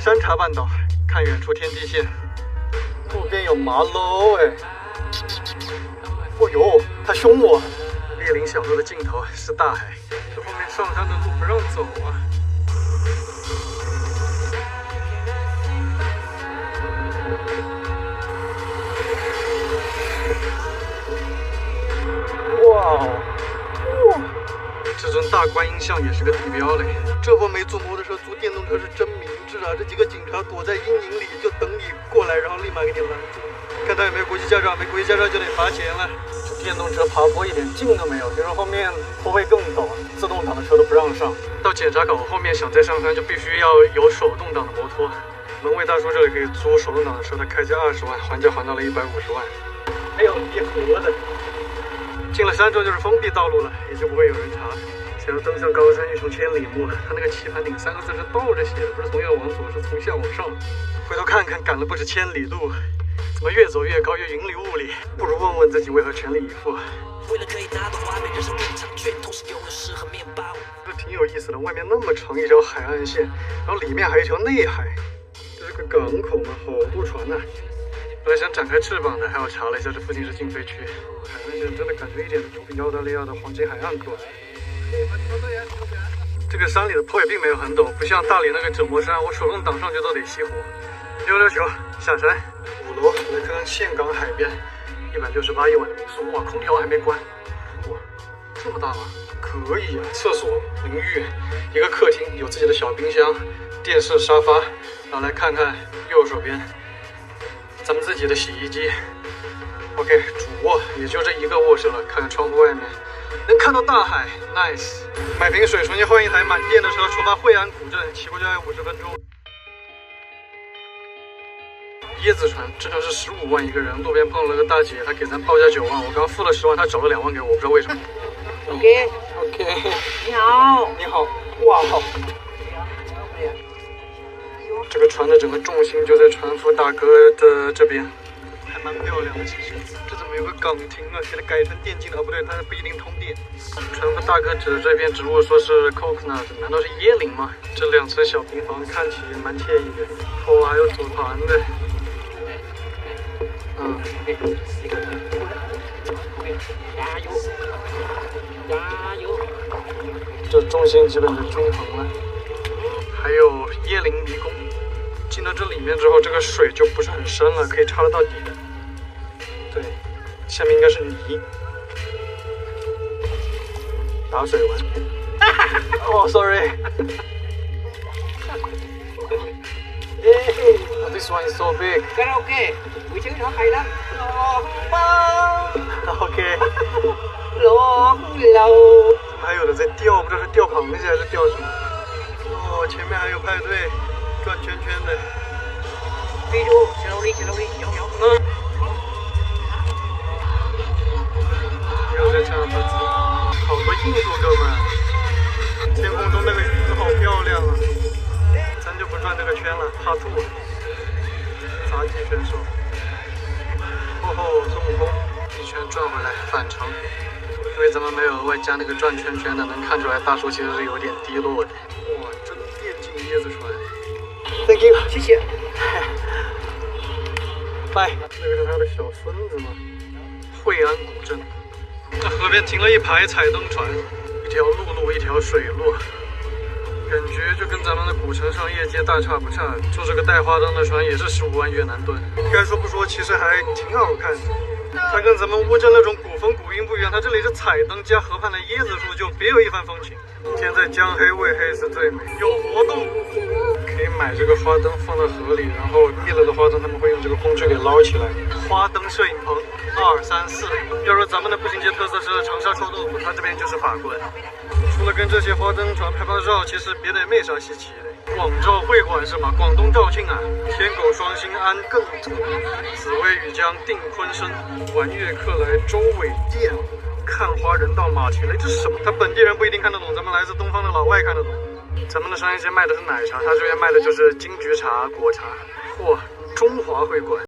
山茶半岛，看远处天地线，路边有麻楼哎。哦呦，他凶我！猎林小路的尽头是大海，这后面上山的路不让走啊。哇！这尊大观音像也是个地标嘞。这波没坐摩托车，租电动车是真明智啊！这几个警察躲在阴影里，就等你过来，然后立马给你拦住。看他有没有国际驾照，没国际驾照就得罚钱了。这电动车爬坡一点劲都没有，听说后面坡会更陡，自动挡的车都不让上。到检查口后面想再上山，就必须要有手动挡的摩托。门卫大叔这里可以租手动挡的车，他开价20万，还价还到了150万。还有一盒的。进了山之后就是封闭道路了，也就不会有人查。想要登上高山欲穷千里目，他那个棋盘顶3个字是倒着写的，不是从右往左，是从下往上。回头看看，赶了不止千里路，怎么越走越高，越云里雾里？不如问问自己为何全力以赴。为了可以达到完美，人生更长，却同时有了诗和面包。这挺有意思的，外面那么长一条海岸线，然后里面还有一条内海，这是个港口嘛，好多船呢。本来想展开翅膀的，还要查了一下，这附近是禁飞区。海岸线真的感觉一点都不比澳大利亚的黄金海岸高。这个山里的坡也并没有很陡，不像大理那个折磨山，我手动挡上去都得熄火。溜溜球下山，5楼来看看岘港海边，168一晚的民宿。哇，空调还没关。哇，这么大吗？可以啊，厕所、淋浴，一个客厅，有自己的小冰箱、电视、沙发。然后来看看右手边。咱们自己的洗衣机 ，OK， 主卧也就这一个卧室了。看看窗户外面，能看到大海 ，nice。买瓶水，重新换一台满电的车，出发惠安古镇，骑过去要50分钟。椰子船，这条是15万一个人，路边碰了个大姐，她给咱报价9万，我刚付了10万，她找了2万给我，我不知道为什么。OK， 你好，你好，哇好。这个船的整个重心就在船夫大哥的这边，还蛮漂亮的。其实这怎么有个岗亭啊？给它改成电竞的，不对，它不一定通电。船夫大哥指着这片植物说是 coconut， 难道是椰林吗？这2层小平房看起来蛮惬意的。哦，还有组团的。加油，加油！这重心基本就均衡了。还有椰林迷宫。进到这里面之后，这个水就不是很深了，可以插得到底的。对，下面应该是泥。打水玩。哦，sorry。Oh, this one is so big. Karaoke, buổi trưa nó hay lắm. Lò bao. OK。lò lầu。怎么还有的在钓？不知道是钓螃蟹还是钓什么？哦，前面还有派对。转圈圈的，记住，slowly，有。又在唱歌，好多印度哥们，天空中那个云好漂亮啊！咱就不转这个圈了，怕吐。杂技选手，孙悟空，一圈转回来反常，因为咱们没有额外加那个转圈圈的，能看出来大叔其实是有点低落的。哇，真电竞椰子船。Thank you， 谢谢。拜。那个是他的小孙子吗？惠安古镇。那河边停了一排彩灯船，一条陆路，一条水路，感觉就跟咱们的古城商业街大差不差。就这个带花灯的船也是15万越南盾。该说不说，其实还挺好看的。它跟咱们乌镇那种古风古韵不一样，它这里是彩灯加河畔的椰子树，就别有一番风情。天在江黑未黑是最美。有活动。可以买这个花灯放到河里，然后灭了的花灯他们会用这个工具给捞起来。花灯摄影棚2、3、4。要说咱们的步行街特色是长沙臭豆腐，它这边就是法棍。除了跟这些花灯船拍拍照，其实别的也没啥稀奇的。广肇会馆是吗？广东肇庆啊。天狗双星安更土，紫薇屿江定昆生，玩乐客来周尾店，看花人到马蹄雷，这是什么？他本地人不一定看得懂，咱们来自东方的老外看得懂。咱们的商业街卖的是奶茶，他这边卖的就是金桔茶、果茶。嚯，中华会馆。